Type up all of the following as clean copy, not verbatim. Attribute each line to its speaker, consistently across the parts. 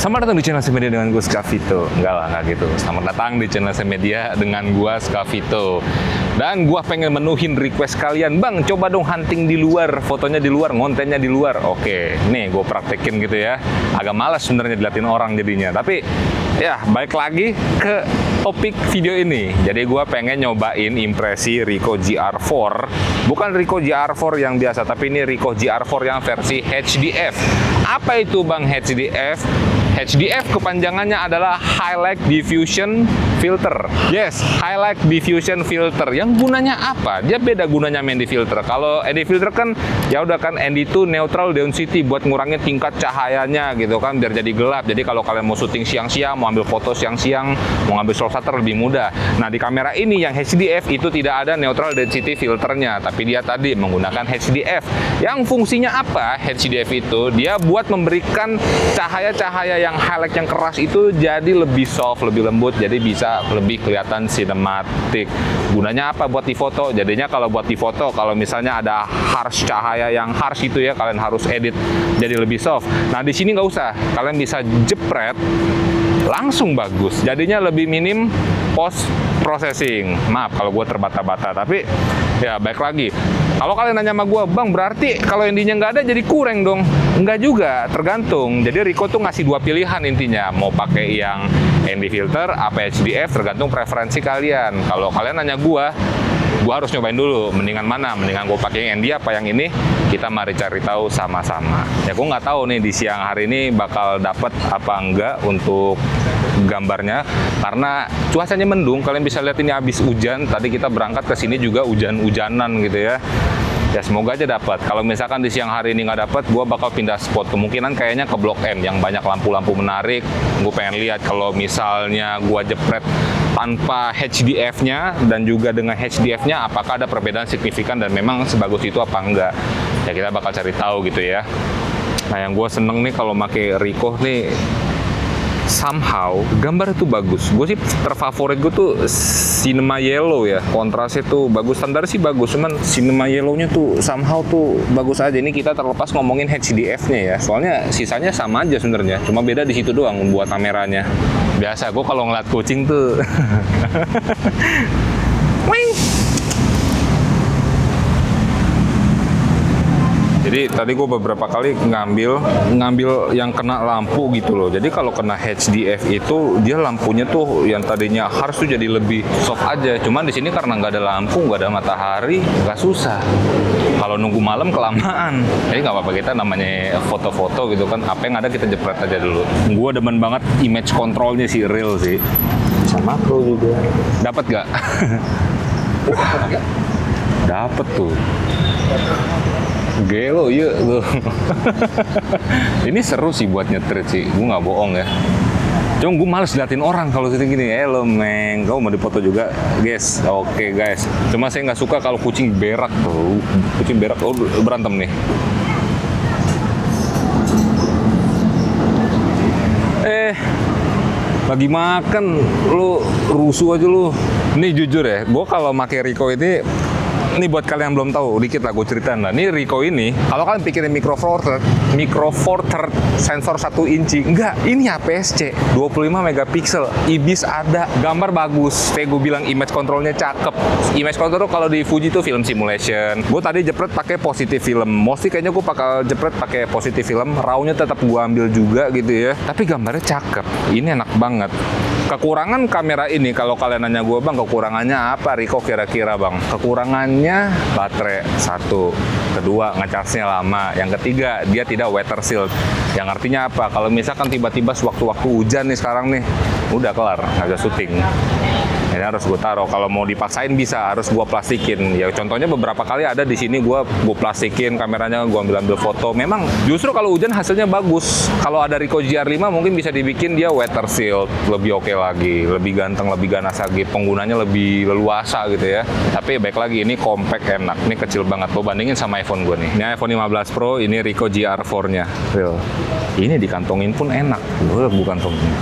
Speaker 1: Selamat datang di channel Semedia dengan gue Skavito. Enggak lah, enggak gitu. Selamat datang di channel Semedia dengan gue Skavito. Dan gue pengen menuhin request kalian, Bang, coba dong hunting di luar, fotonya di luar, ngontennya di luar. Oke, nih gue praktekin gitu ya. Agak malas sebenarnya diliatin orang jadinya. Tapi ya, balik lagi ke topik video ini. Jadi gue pengen nyobain impresi Ricoh GR4. Bukan Ricoh GR4 yang biasa, tapi ini Ricoh GR4 yang versi HDF. Apa itu Bang HDF? HDF kepanjangannya adalah Highlight Diffusion Filter. Yes, Highlight Diffusion Filter. Yang gunanya apa? Dia beda gunanya main di filter. Kalau ND filter kan ya udah kan, ND itu neutral density buat ngurangin tingkat cahayanya gitu kan, biar jadi gelap. Jadi kalau kalian mau syuting siang-siang, mau ambil foto siang-siang, mau ngambil slow shutter lebih mudah. Nah, di kamera ini yang HDF itu tidak ada neutral density filternya, tapi dia tadi menggunakan HDF. Yang fungsinya apa? HDF itu dia buat memberikan cahaya-cahaya yang highlight yang keras itu jadi lebih soft, lebih lembut, jadi bisa lebih kelihatan sinematik. Gunanya apa? Buat di foto. Jadinya kalau buat di foto, kalau misalnya ada harsh cahaya yang harsh itu ya, kalian harus edit jadi lebih soft. Nah, di sini nggak usah. Kalian bisa jepret langsung bagus. Jadinya lebih minim post processing. Maaf kalau gue terbata-bata, tapi ya baik lagi. Kalau kalian nanya sama gue, Bang, berarti kalau ND-nya nggak ada jadi kurang dong? Enggak juga, tergantung. Jadi Ricoh tuh ngasih dua pilihan intinya. Mau pakai yang ND filter, apa HDF, tergantung preferensi kalian. Kalau kalian nanya gue harus nyobain dulu. Mendingan mana? Mendingan gue pakai yang ND apa yang ini? Kita mari cari tahu sama-sama. Ya, gue nggak tahu nih di siang hari ini bakal dapet apa enggak untuk gambarnya, karena cuacanya mendung. Kalian bisa lihat ini habis hujan. Tadi kita berangkat ke sini juga hujan-hujanan gitu ya. Ya semoga aja dapat. Kalau misalkan di siang hari ini nggak dapat, gue bakal pindah spot. Kemungkinan kayaknya ke Blok M yang banyak lampu-lampu menarik. Gue pengen lihat kalau misalnya gue jepret tanpa HDF-nya dan juga dengan HDF-nya, apakah ada perbedaan signifikan dan memang sebagus itu apa enggak. Ya kita bakal cari tahu gitu ya. Nah, yang gue seneng nih kalau pakai Ricoh nih, somehow gambar itu bagus. Gue sih terfavorit gue tuh Cinema Yellow ya, kontrasnya tuh bagus, standar sih bagus, cuman Cinema Yellow-nya tuh somehow tuh bagus aja. Ini kita terlepas ngomongin HDF-nya ya, soalnya sisanya sama aja sebenarnya, cuma beda di situ doang buat kameranya. Biasa gue kalau ngeliat kucing tuh jadi tadi gue beberapa kali ngambil yang kena lampu gitu loh. Jadi kalau kena HDF itu dia lampunya tuh yang tadinya harus tuh jadi lebih soft aja. Cuman di sini karena nggak ada lampu, nggak ada matahari, nggak susah. Kalau nunggu malam kelamaan. Jadi nggak apa-apa, kita namanya foto-foto gitu kan. Apa yang ada kita jepret aja dulu. Gue demen banget image controlnya sih, real sih. Sama pro juga. Dapat nggak? Dapat tuh. Gelo, iya tuh. Ini seru sih buat nyetrit sih, gue nggak bohong ya. Cuma gue males liatin orang kalau syuting gini. Lo meng, kamu mau dipoto juga, guys? Oke guys. Cuma saya nggak suka kalau kucing berak tuh. Kucing berak, oh berantem nih. Lagi makan, lu rusuh aja lu. Nih jujur ya, gue kalau pakai Ricoh ini buat kalian yang belum tahu, dikit lah gue ceritain lah. Ini Ricoh ini, kalau kalian pikirin Micro Four Third sensor 1 inci, enggak, ini APS-C 25 megapiksel, IBIS ada, gambar bagus. Kayak gue bilang image controlnya cakep. Image control kalau di Fuji itu film simulation. Gue tadi jepret pakai positive film. Mostly kayaknya gue bakal jepret pakai positive film. RAW-nya tetap gue ambil juga gitu ya. Tapi gambarnya cakep. Ini enak banget. Kekurangan kamera ini, kalau kalian nanya gue, Bang, kekurangannya apa Ricoh kira-kira, Bang? Kekurangannya baterai, satu. Kedua, ngecasnya lama. Yang ketiga, dia tidak water shield. Yang artinya apa? Kalau misalkan tiba-tiba sewaktu-waktu hujan nih sekarang nih, udah kelar, nggak bisa syuting. Ini harus gue taruh. Kalau mau dipaksain bisa, harus gue plastikin. Ya contohnya beberapa kali ada di sini gue plastikin kameranya, gue ambil foto. Memang justru kalau hujan hasilnya bagus. Kalau ada Ricoh GR5 mungkin bisa dibikin dia water shield, lebih oke lagi, lebih ganteng, lebih ganas lagi, penggunanya lebih leluasa gitu ya. Tapi baik lagi, ini compact, enak. Ini kecil banget. Lo bandingin sama iPhone gue nih. Ini iPhone 15 Pro, ini Ricoh GR4-nya. Real. Ini dikantongin pun enak. Gue bukan kantongin.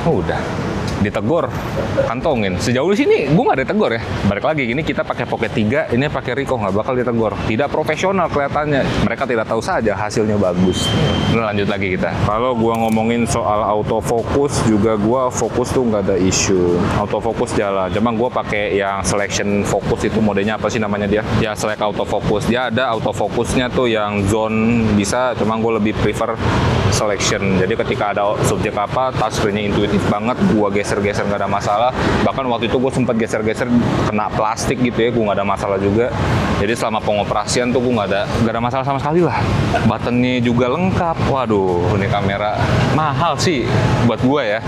Speaker 1: Oh, udah. Ditegor, kantongin. Sejauh di sini gue nggak ditegur ya. Balik lagi, ini kita pakai Pocket 3, ini pakai Ricoh, nggak bakal ditegor. Tidak profesional kelihatannya. Mereka tidak tahu saja hasilnya bagus. Nah, lanjut lagi kita. Kalau gue ngomongin soal autofocus juga, gue fokus tuh nggak ada isu. Autofocus jalan. Cuma gue pakai yang selection focus, itu modenya apa sih namanya dia? Ya select autofocus. Dia ada autofocusnya tuh yang zone bisa, cuma gue lebih prefer selection. Jadi ketika ada subjek apa, touchscreen-nya intuitif banget, gue geser-geser nggak ada masalah. Bahkan waktu itu gue sempat geser-geser kena plastik gitu ya, gue nggak ada masalah juga. Jadi selama pengoperasian tuh gue nggak ada masalah sama sekali lah. Buttonnya juga lengkap. Waduh, ini kamera mahal sih buat gue ya.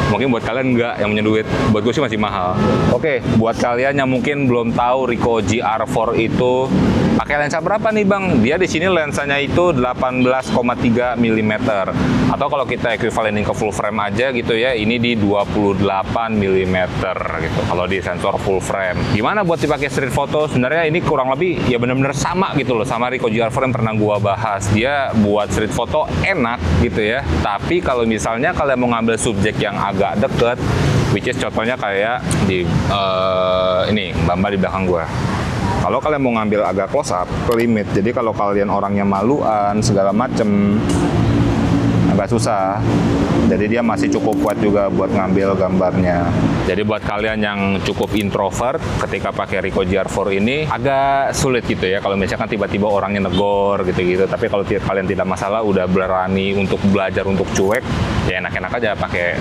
Speaker 1: Mungkin buat kalian nggak yang punya duit, buat gue sih masih mahal. Oke, buat kalian yang mungkin belum tahu Ricoh GR4 itu pakai lensa berapa nih bang? Dia di sini lensanya itu 18,3 mm. Atau kalau kita ekuivalenin ke full frame aja gitu ya, ini di 28 mm gitu. Kalau di sensor full frame. Gimana buat dipakai street photo? Sebenarnya ini kurang lebih ya bener-bener sama gitu loh sama Ricoh GR4 yang pernah gua bahas. Dia buat street photo enak gitu ya. Tapi kalau misalnya kalian mau ngambil subjek yang agak deket, which is contohnya kayak di ini Mbak di belakang gua. Kalau kalian mau ngambil agak close up, ke limit. Jadi kalau kalian orangnya maluan segala macem, agak susah. Jadi dia masih cukup kuat juga buat ngambil gambarnya. Jadi buat kalian yang cukup introvert, ketika pakai Ricoh GR4 ini agak sulit gitu ya. Kalau misalkan tiba-tiba orangnya negor gitu-gitu. Tapi kalau kalian tidak masalah, udah berani untuk belajar untuk cuek, ya enak-enak aja pakai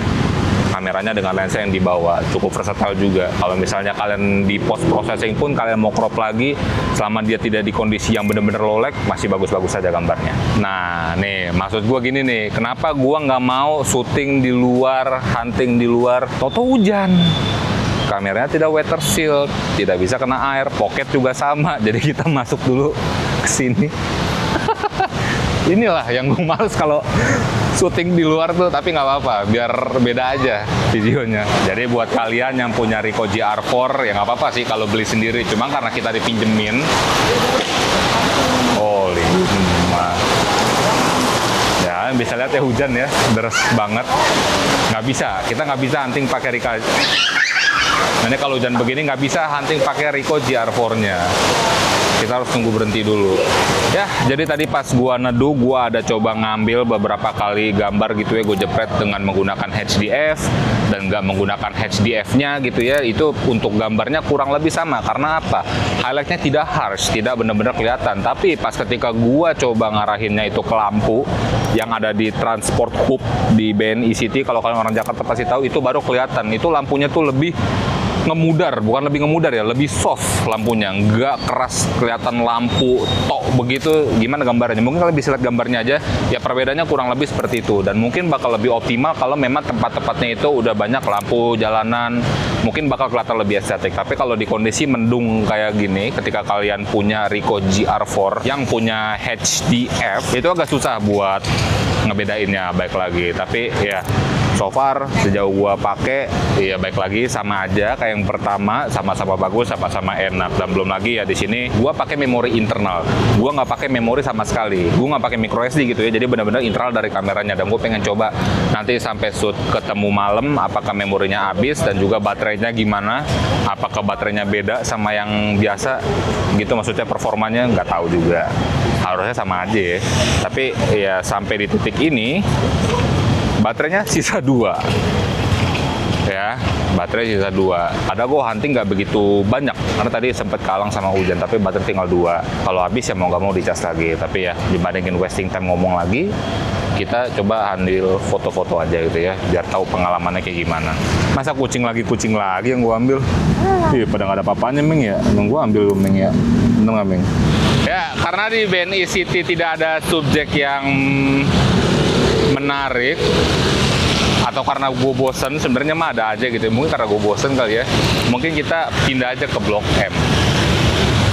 Speaker 1: kameranya dengan lensa yang dibawa. Cukup versatile juga. Kalau misalnya kalian di post processing pun kalian mau crop lagi, selama dia tidak di kondisi yang bener-bener low lag, masih bagus-bagus saja gambarnya. Nah nih, maksud gue gini nih, kenapa gue nggak mau syuting di luar, hunting di luar, toto hujan. Kameranya tidak weather seal, tidak bisa kena air, pocket juga sama, jadi kita masuk dulu ke sini. Inilah yang gue males kalau syuting di luar tuh, tapi nggak apa-apa, biar beda aja videonya. Jadi buat kalian yang punya Ricoh GR4, ya nggak apa-apa sih kalau beli sendiri, cuma karena kita dipinjemin. Holy ya, bisa lihat ya hujan ya, deras banget. Kita nggak bisa hunting pakai Ricoh. Nanti kalau hujan begini nggak bisa hunting pakai Ricoh GR4-nya. Kita harus tunggu berhenti dulu. Ya, jadi tadi pas gua neduh, gua ada coba ngambil beberapa kali gambar gitu ya, gue jepret dengan menggunakan HDF dan nggak menggunakan HDF-nya gitu ya. Itu untuk gambarnya kurang lebih sama. Karena apa? Highlight-nya tidak harsh, tidak benar-benar kelihatan. Tapi pas ketika gua coba ngarahinnya itu ke lampu yang ada di Transport Hub di BNI City, kalau kalian orang Jakarta pasti tahu, itu baru kelihatan. Itu lampunya tuh lebih ngemudar, bukan lebih ngemudar ya, lebih soft lampunya, nggak keras kelihatan lampu tok begitu. Gimana gambarnya? Mungkin kalian bisa lihat gambarnya aja, ya perbedaannya kurang lebih seperti itu. Dan mungkin bakal lebih optimal kalau memang tempat-tempatnya itu udah banyak lampu jalanan, mungkin bakal kelihatan lebih estetik. Tapi kalau di kondisi mendung kayak gini, ketika kalian punya Ricoh GR4 yang punya HDF, itu agak susah buat ngebedainnya, baik lagi. Tapi ya so far sejauh gua pakai, ya baik lagi sama aja kayak yang pertama, sama-sama bagus, sama-sama enak. Dan belum lagi ya di sini gua pakai memori internal, gua nggak pakai memori sama sekali, gua nggak pakai micro SD gitu ya. Jadi benar-benar internal dari kameranya. Dan gue pengen coba nanti sampai shoot ketemu malam, apakah memorinya habis dan juga baterainya gimana, apakah baterainya beda sama yang biasa gitu. Maksudnya performanya nggak tahu juga, harusnya sama aja ya. Tapi ya sampai di titik ini baterainya sisa 2 ya, baterai sisa 2. Ada gue hunting nggak begitu banyak karena tadi sempat kalang sama hujan, tapi baterai tinggal 2. Kalau habis ya mau nggak mau dicas lagi. Tapi ya dibandingin wasting time ngomong lagi, kita coba handle foto-foto aja gitu ya, biar tahu pengalamannya kayak gimana. Masa kucing lagi yang gue ambil? Ih, pada nggak ada papanya Ming ya, emang gue ambil Ming ya, bener nggak Ming? Ya karena di BNI City tidak ada subjek yang menarik, atau karena gue bosen, sebenarnya mah ada aja gitu. Mungkin karena gue bosen kali ya, mungkin kita pindah aja ke Blok M.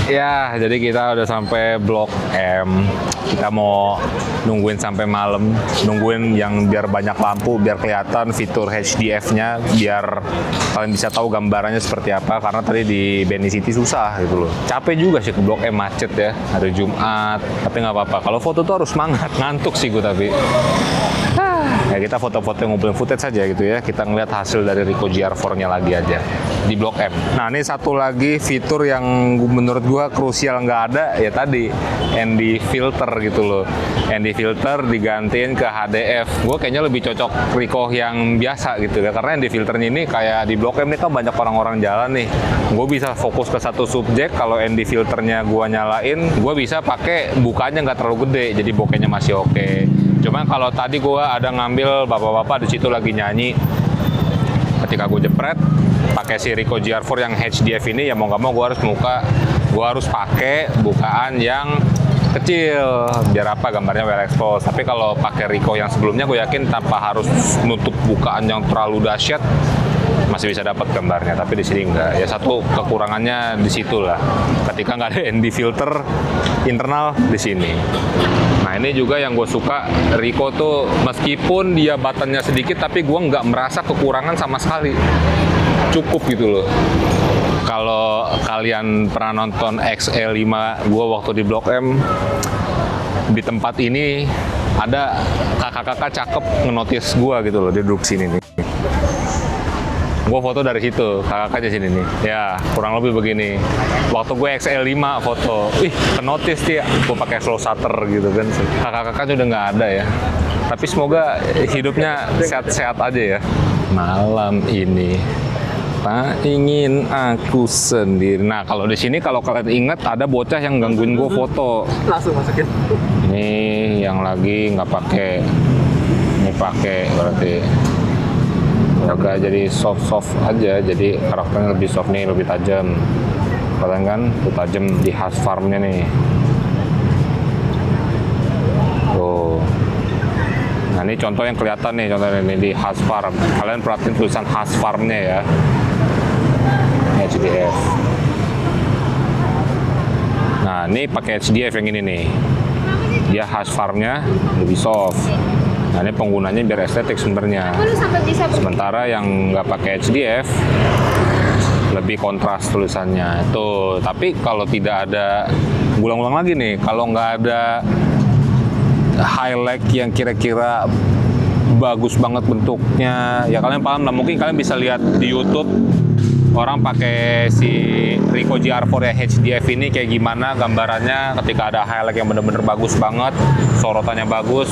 Speaker 1: Ya, jadi kita udah sampai Blok M. Kita mau nungguin sampai malam, nungguin yang biar banyak lampu, biar kelihatan fitur HDF-nya, biar kalian bisa tahu gambarannya seperti apa. Karena tadi di BNI City susah gitu loh. Capek juga sih ke Blok M, macet ya, hari Jumat. Tapi nggak apa-apa. Kalau foto tuh harus semangat, ngantuk sih gue tapi. Ya kita foto-foto ngumpulin footage saja gitu ya. Kita ngeliat hasil dari Ricoh GR4-nya lagi aja di Blok M. Nah ini satu lagi fitur yang menurut gua krusial nggak ada ya tadi ND filter gitu loh. ND filter digantiin ke HDF. Gua kayaknya lebih cocok Ricoh yang biasa gitu ya, karena ND filternya ini kayak di Blok M ini kan banyak orang-orang jalan nih. Gue bisa fokus ke satu subjek. Kalau ND filternya gua nyalain, gue bisa pakai bukanya nggak terlalu gede, jadi bokehnya masih oke. Cuma kalau tadi gue ada ngambil bapak-bapak di situ lagi nyanyi, ketika gue jepret pakai si Ricoh GR4 yang HDF ini, ya mau nggak mau gue harus pakai bukaan yang kecil biar apa gambarnya well expose. Tapi kalau pakai Ricoh yang sebelumnya, gue yakin tanpa harus nutup bukaan yang terlalu dahsyat masih bisa dapat gambarnya. Tapi di sini enggak. Ya satu kekurangannya di situ lah. Ketika nggak ada ND filter internal di sini. Nah ini juga yang gue suka, Ricoh tuh meskipun dia buttonnya sedikit, tapi gue nggak merasa kekurangan sama sekali. Cukup gitu loh. Kalau kalian pernah nonton XE5 gue waktu di Blok M, di tempat ini ada kakak-kakak cakep ngenotis gue gitu loh, dia duduk sini nih. Gue foto dari situ, kakaknya sini nih. Ya, kurang lebih begini. Waktu gue XL5 foto, kenotis dia, gue pakai slow shutter gitu kan. Kakak-kakaknya udah nggak ada ya. Tapi semoga hidupnya sehat-sehat aja ya. Malam ini tak ingin aku sendiri. Nah, kalau di sini kalau kalian ingat ada bocah yang gangguin gue foto.
Speaker 2: Langsung masukin.
Speaker 1: Ini yang lagi nggak pakai. Ini pakai berarti. Agak jadi soft aja, jadi karakternya lebih soft nih, lebih tajam. Kalian kan tuh tajam di khas farmnya nih. Tuh. Nah ini contoh yang kelihatan nih, contohnya ini di khas farm. Kalian perhatiin tulisan khas farmnya ya. HDF. Nah ini pakai HDF yang ini nih. Dia khas farmnya lebih soft. Nah ini penggunanya biar estetik sebenarnya. Sementara yang nggak pakai HDF lebih kontras tulisannya. Tuh, tapi kalau tidak ada, ulang-ulang lagi nih, kalau nggak ada highlight yang kira-kira bagus banget bentuknya, ya kalian paham lah. Mungkin kalian bisa lihat di YouTube orang pakai si Ricoh GR4 ya HDF ini kayak gimana gambarannya ketika ada highlight yang bener-bener bagus banget, sorotannya bagus.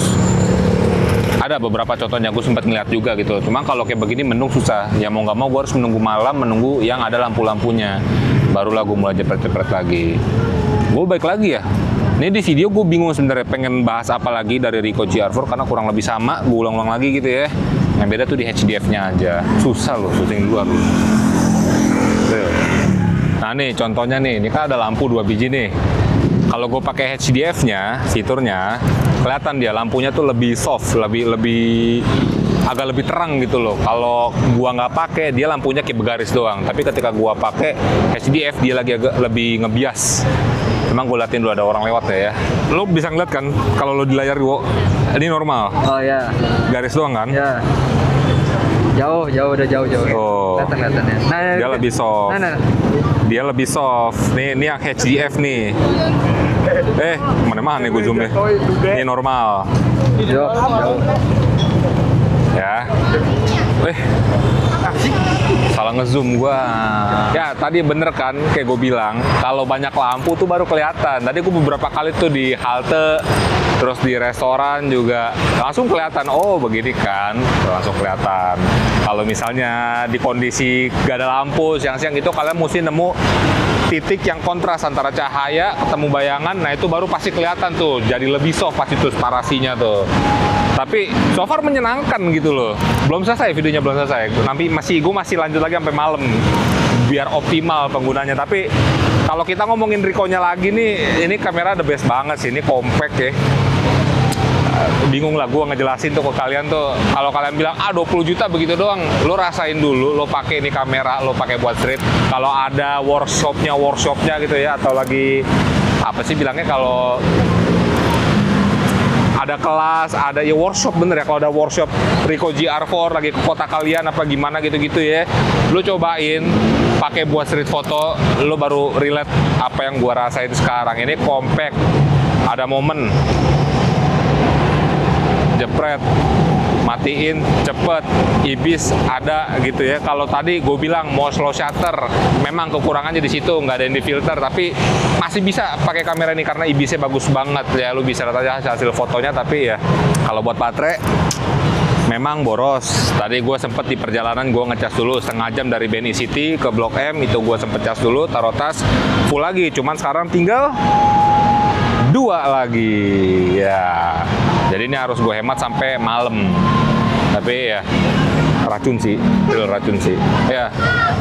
Speaker 1: Ada beberapa contohnya, gue sempat ngeliat juga gitu. Cuma kalau kayak begini mendung susah. Ya mau nggak mau gue harus menunggu malam, menunggu yang ada lampu-lampunya. Barulah gue mulai jepret-jepret lagi. Gue balik lagi ya. Ini di video gue bingung sebenarnya pengen bahas apa lagi dari Ricoh GR4 karena kurang lebih sama. Gue ulang-ulang lagi gitu ya. Yang beda tuh di HDF-nya aja. Susah loh syuting di luar loh. Nah nih contohnya nih. Ini kan ada lampu 2 biji nih. Kalau gue pakai HDF-nya, fiturnya, kelihatan dia lampunya tuh lebih soft, agak lebih terang gitu loh. Kalau gua nggak pakai, dia lampunya kayak bergaris doang. Tapi ketika gua pakai HDF, dia lagi agak lebih ngebias. Emang gue liatin dulu ada orang lewat ya. Lo bisa ngeliat kan, kalau lo di layar gua, ini normal.
Speaker 2: Oh ya.
Speaker 1: Garis doang kan?
Speaker 2: Ya. Jauh, udah jauh.
Speaker 1: Oh.
Speaker 2: Kelihatan ya. Nah,
Speaker 1: dia lebih soft.
Speaker 2: Nah.
Speaker 1: Dia lebih soft. Nih yang HDF nih. Mana nih gue zoom deh. Ini normal.
Speaker 2: Jauh.
Speaker 1: Ya. Salah ngezoom gua. Ya tadi bener kan kayak gue bilang, kalau banyak lampu tuh baru kelihatan. Tadi gue beberapa kali tuh di halte, terus di restoran juga langsung kelihatan. Oh begini kan, langsung kelihatan. Kalau misalnya di kondisi gak ada lampu siang-siang itu, kalian mesti nemu titik yang kontras antara cahaya ketemu bayangan. Nah itu baru pasti kelihatan tuh, jadi lebih soft pasti tuh parasinya tuh. Tapi so far menyenangkan gitu loh. Belum selesai videonya, belum selesai. Nanti gue masih lanjut lagi sampai malam biar optimal penggunanya. Tapi kalau kita ngomongin Ricoh-nya lagi nih, ini kamera the best banget sih. Ini compact ya. Bingung lah gue ngejelasin tuh ke kalian tuh. Kalau kalian bilang 20 juta begitu doang, lo rasain dulu, lo pakai ini kamera, lo pakai buat street. Kalau ada workshopnya gitu ya, atau lagi apa sih bilangnya, kalau ada kelas, ada ya workshop bener ya, kalau ada workshop Ricoh GR4 lagi ke kota kalian apa gimana gitu-gitu ya, lo cobain pakai buat street foto, lo baru relate apa yang gua rasain sekarang. Ini compact, ada momen. jepret, matiin, cepet, ibis ada gitu ya. Kalau tadi gue bilang mau slow shutter, memang kekurangannya di situ, nggak ada yang di filter, tapi masih bisa pakai kamera ini karena ibisnya bagus banget ya. Lu bisa lihat aja hasil fotonya, tapi ya kalau buat baterai memang boros. Tadi gue sempet di perjalanan gue ngecas dulu setengah jam dari Beni City ke Blok M, itu gue sempet cas dulu, taruh tas, full lagi. Cuman sekarang tinggal 2 lagi ya. Jadi ini harus gue hemat sampai malam. Tapi ya racun sih, real racun sih. Ya,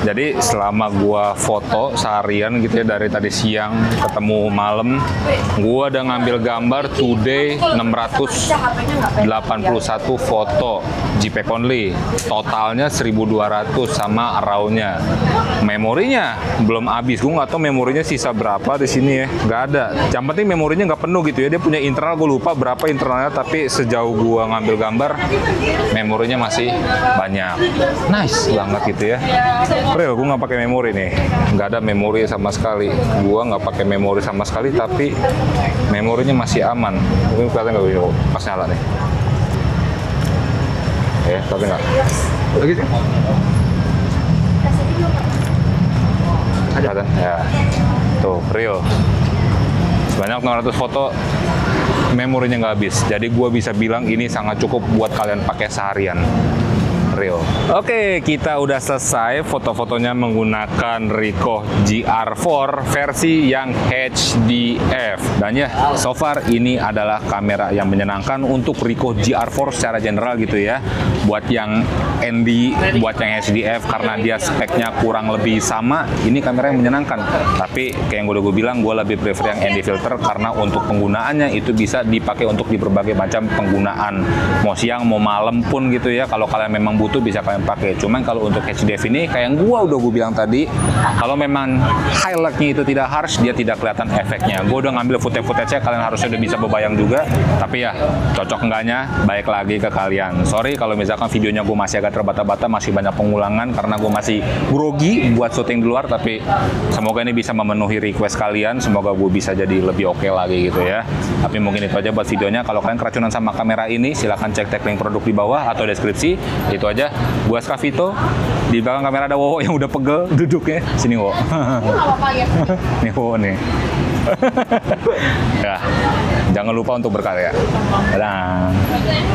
Speaker 1: jadi selama gua foto seharian gitu ya, dari tadi siang ketemu malam, gua udah ngambil gambar today 681 foto JPEG only. Totalnya 1200 sama RAW-nya. Memorinya belum habis. Gua nggak tahu memorinya sisa berapa di sini ya. Nggak ada. Yang penting memorinya nggak penuh gitu ya. Dia punya internal, gua lupa berapa internalnya, tapi sejauh gua ngambil gambar memorinya masih banyak. Nice banget gitu ya. Real, gue nggak pakai memori nih, nggak ada memori sama sekali. Gue nggak pakai memori sama sekali, tapi memorinya masih aman. Mungkin kelihatan nggak bisa pas nyala nih. Tapi nggak.
Speaker 2: Begitu.
Speaker 1: Ada ya. Tuh, real. Sebanyak 600 foto, memorinya nggak habis. Jadi gue bisa bilang ini sangat cukup buat kalian pakai seharian. Real. Oke, kita udah selesai foto-fotonya menggunakan Ricoh GR4 versi yang HDF. Dan ya, so far ini adalah kamera yang menyenangkan untuk Ricoh GR4 secara general gitu ya. Buat yang ND, buat yang HDF karena dia speknya kurang lebih sama, ini kamera yang menyenangkan. Tapi kayak yang udah gue bilang, gue lebih prefer yang ND filter karena untuk penggunaannya itu bisa dipakai untuk di berbagai macam penggunaan. Mau siang, mau malam pun gitu ya. Kalau kalian memang butuh bisa kalian pakai. Cuman kalau untuk HDF ini kayak yang gue bilang tadi, kalau memang highlightnya itu tidak harsh, dia tidak kelihatan efeknya. Gue udah ngambil footage-nya, kalian harusnya udah bisa berbayang juga. Tapi ya cocok enggaknya baik lagi ke kalian. Sorry kalau misalkan videonya gue masih agak terbata-bata, masih banyak pengulangan karena gue masih grogi buat syuting di luar. Tapi semoga ini bisa memenuhi request kalian. Semoga gue bisa jadi lebih oke lagi gitu ya. Tapi mungkin itu aja buat videonya. Kalau kalian keracunan sama kamera ini, silahkan cek tag link produk di bawah atau deskripsi. Itu aja. Gua Skavito, di belakang kamera ada Wowo yang udah pegel duduknya. Sini Wowo. Nih Wowo nih. Ya, jangan lupa untuk berkarya. Dadah.